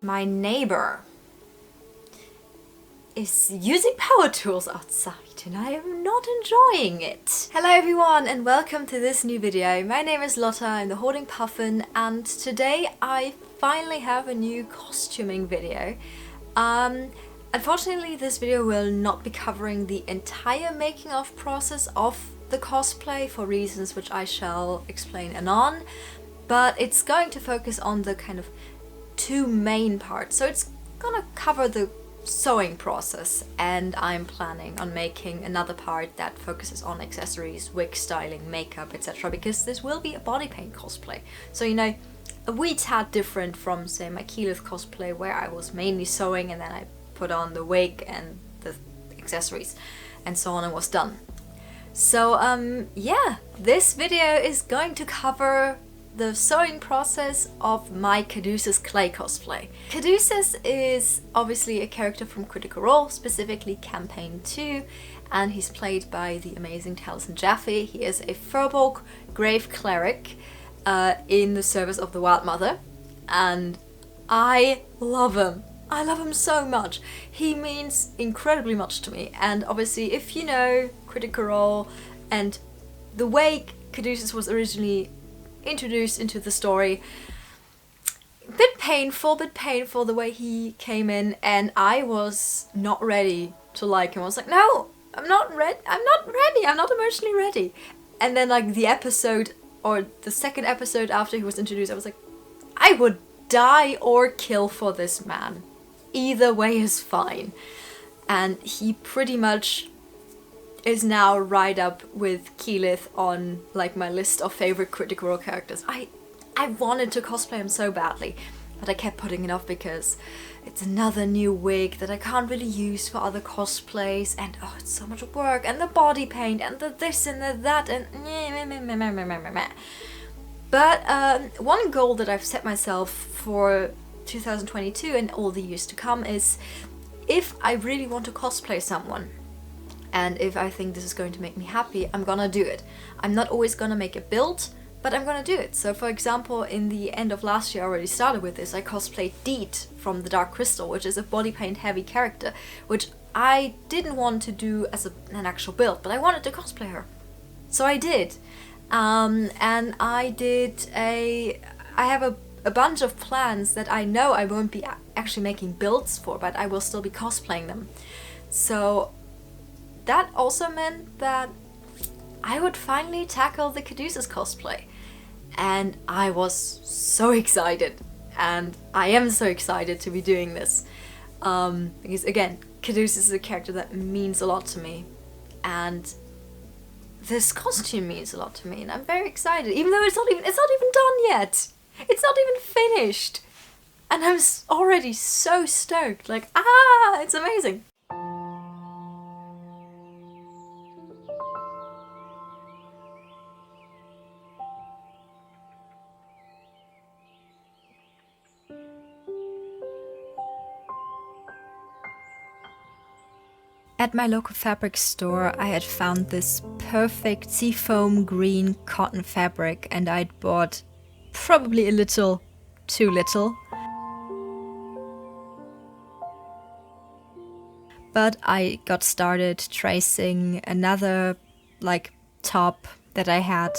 my neighbor is using power tools outside and I am not enjoying it. Hello everyone and welcome to this new video. My name is Lotta, I'm the Hoarding Puffin, and today I finally have a new costuming video. Unfortunately this video will not be covering the entire making of process of the cosplay for reasons which I shall explain anon, but it's going to focus on the kind of two main parts. So it's gonna cover the sewing process, and I'm planning on making another part that focuses on accessories, wig styling, makeup, etc. because this will be a body paint cosplay. So you know, a wee tad different from say my Caduceus cosplay where I was mainly sewing and then I put on the wig and the accessories and so on and was done. So yeah, this video is going to cover the sewing process of my Caduceus Clay cosplay. Caduceus is obviously a character from Critical Role, specifically Campaign 2, and he's played by the amazing Taliesin Jaffe. He is a Furbolg Grave Cleric in the service of the Wild Mother, and I love him. I love him so much. He means incredibly much to me, and obviously if you know Critical Role and the way Caduceus was originally introduced into the story, bit painful the way he came in, and I was not ready to like him. I was like, no, I'm not ready, I'm not emotionally ready. And then like the episode, or the second episode after he was introduced, I was like, I would die or kill for this man. Either way is fine. And he pretty much is now right up with Keyleth on like my list of favorite Critical Role characters. I wanted to cosplay him so badly, but I kept putting it off because it's another new wig that I can't really use for other cosplays, and oh, it's so much work, and the body paint, and the this and the that, and but one goal that I've set myself for 2022 and all the years to come is, if I really want to cosplay someone, and if I think this is going to make me happy, I'm gonna do it. I'm not always gonna make a build, but I'm gonna do it. So for example, in the end of last year I already started with this. I cosplayed Deet from the Dark Crystal, which is a body paint heavy character, which I didn't want to do as an actual build, but I wanted to cosplay her. So I did. And I have a bunch of plans that I know I won't be actually making builds for, but I will still be cosplaying them. So that also meant that I would finally tackle the Caduceus cosplay. And I was so excited. And I am so excited to be doing this. Because again, Caduceus is a character that means a lot to me. And this costume means a lot to me. And I'm very excited. Even though it's not even done yet. It's not even finished. And I'm already so stoked. Like, it's amazing. At my local fabric store, I had found this perfect seafoam green cotton fabric, and I'd bought probably a little too little. But I got started tracing another like top that I had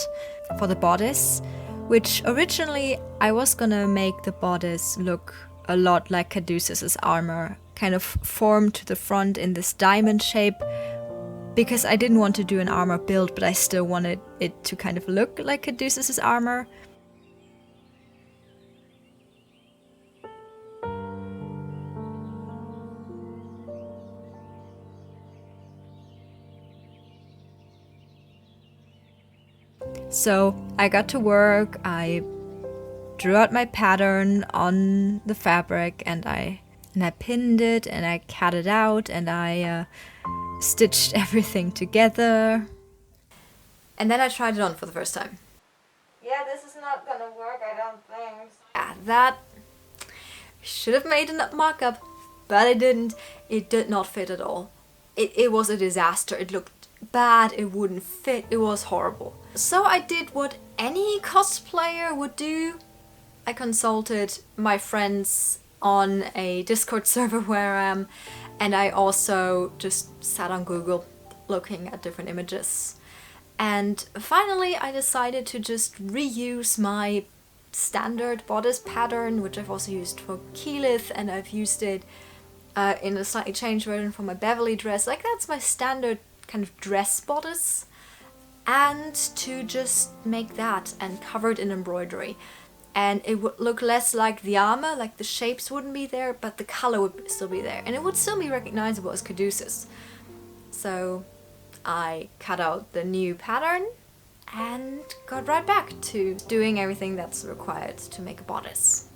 for the bodice, which originally I was gonna make the bodice look a lot like Caduceus's armor, kind of formed to the front in this diamond shape, because I didn't want to do an armor build, but I still wanted it to kind of look like Caduceus's armor. So I got to work, I drew out my pattern on the fabric, and I pinned it, and I cut it out, and I stitched everything together. And then I tried it on for the first time. Yeah, this is not gonna work, I don't think. Yeah, that should have made a mock-up, but I didn't. It did not fit at all. It was a disaster. It looked bad, it wouldn't fit, it was horrible. So I did what any cosplayer would do. I consulted my friends on a Discord server where I am, and I also just sat on Google looking at different images. And finally I decided to just reuse my standard bodice pattern, which I've also used for Keyleth, and I've used it in a slightly changed version for my Beverly dress. Like, that's my standard kind of dress bodice. And to just make that and cover it in embroidery. And it would look less like the armor, like the shapes wouldn't be there, but the color would still be there. And it would still be recognizable as Caduceus. So I cut out the new pattern and got right back to doing everything that's required to make a bodice.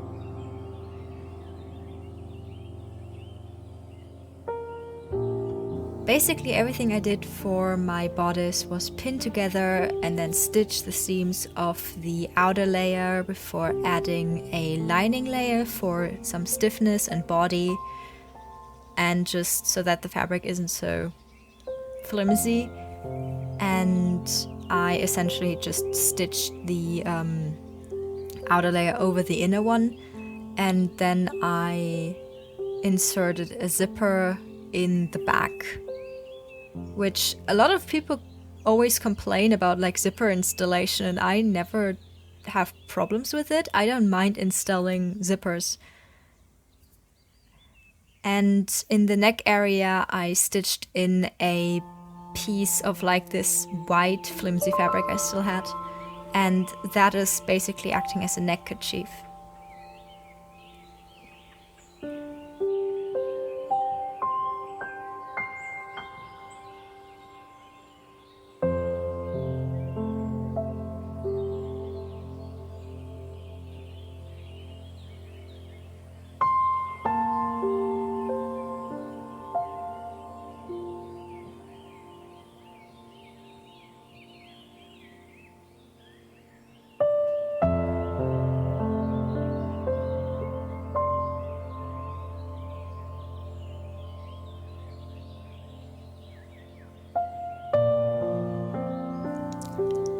Basically everything I did for my bodice was pin together and then stitch the seams of the outer layer before adding a lining layer for some stiffness and body, and just so that the fabric isn't so flimsy. And I essentially just stitched the outer layer over the inner one, and then I inserted a zipper in the back, which a lot of people always complain about, like zipper installation, and I never have problems with it. I don't mind installing zippers. And in the neck area I stitched in a piece of like this white flimsy fabric I still had, and that is basically acting as a neck kerchief.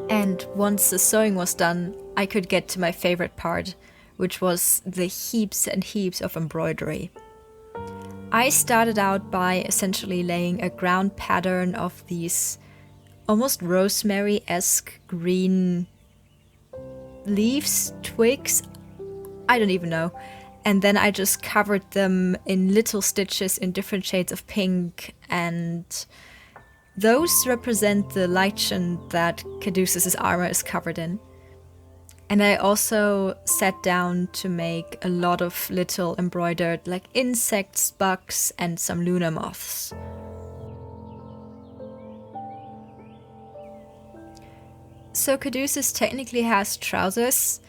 And once the sewing was done, I could get to my favorite part, which was the heaps and heaps of embroidery. I started out by essentially laying a ground pattern of these almost rosemary-esque green leaves, twigs, I don't even know. And then I just covered them in little stitches in different shades of pink, and those represent the lichen that Caduceus' armor is covered in. And I also sat down to make a lot of little embroidered like insects, bugs, and some lunar moths. So Caduceus technically has trousers,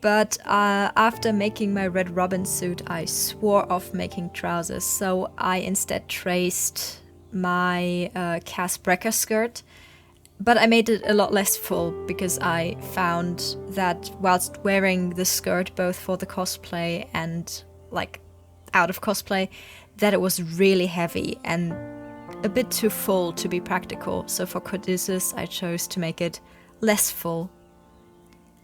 but after making my Red Robin suit I swore off making trousers, so I instead traced my Cass Brecker skirt, but I made it a lot less full because I found that whilst wearing the skirt both for the cosplay and like out of cosplay, that it was really heavy and a bit too full to be practical. So for Caduceus I chose to make it less full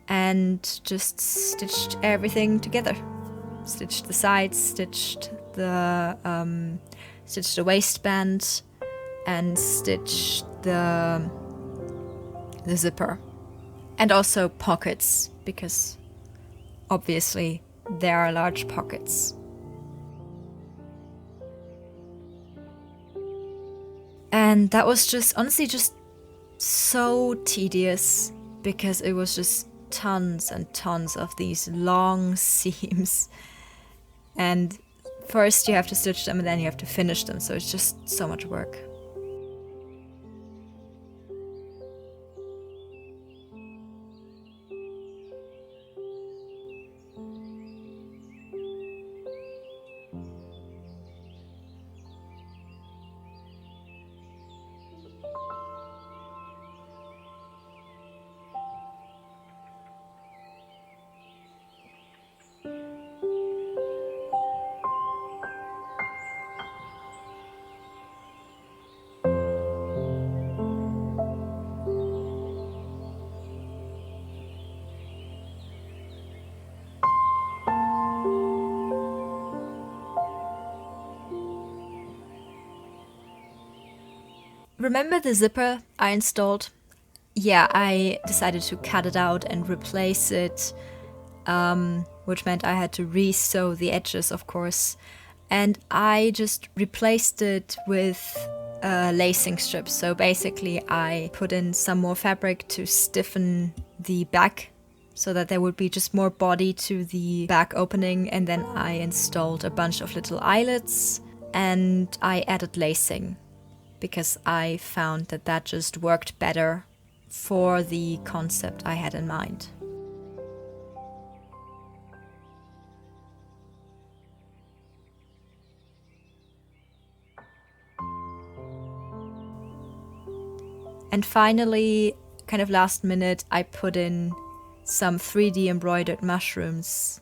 and just stitched everything together. Stitched the sides, stitched the waistband, and stitched the zipper. And also pockets, because obviously there are large pockets. And that was just, honestly, just so tedious, because it was just tons and tons of these long seams. And first you have to stitch them and then you have to finish them, so it's just so much work. Remember the zipper I installed? Yeah, I decided to cut it out and replace it, which meant I had to re-sew the edges, of course. And I just replaced it with lacing strips. So basically I put in some more fabric to stiffen the back so that there would be just more body to the back opening, and then I installed a bunch of little eyelets and I added lacing because I found that that just worked better for the concept I had in mind. And finally, kind of last minute, I put in some 3D embroidered mushrooms.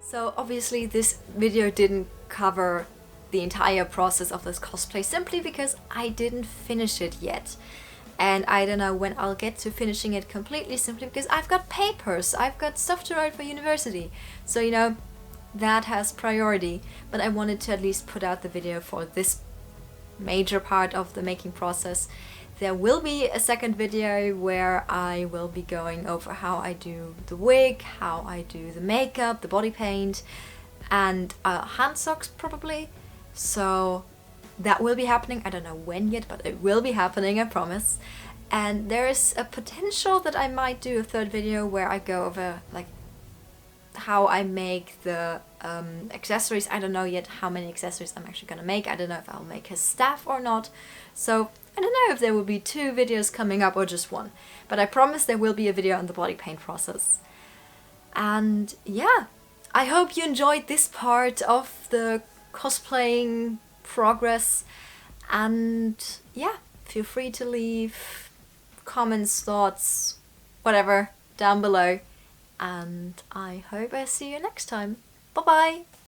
So obviously this video didn't cover the entire process of this cosplay simply because I didn't finish it yet. And I don't know when I'll get to finishing it completely, simply because I've got papers, I've got stuff to write for university. So, you know, that has priority. But I wanted to at least put out the video for this major part of the making process. There will be a second video where I will be going over how I do the wig, how I do the makeup, the body paint, and hand socks probably. So that will be happening. I don't know when yet, but it will be happening, I promise. And there is a potential that I might do a third video where I go over like how I make the accessories. I don't know yet how many accessories I'm actually gonna make. I don't know if I'll make his staff or not. So I don't know if there will be 2 videos coming up or just 1. But I promise there will be a video on the body paint process. And yeah, I hope you enjoyed this part of the cosplaying progress. And yeah, feel free to leave comments, thoughts, whatever, down below. And I hope I see you next time. Bye bye!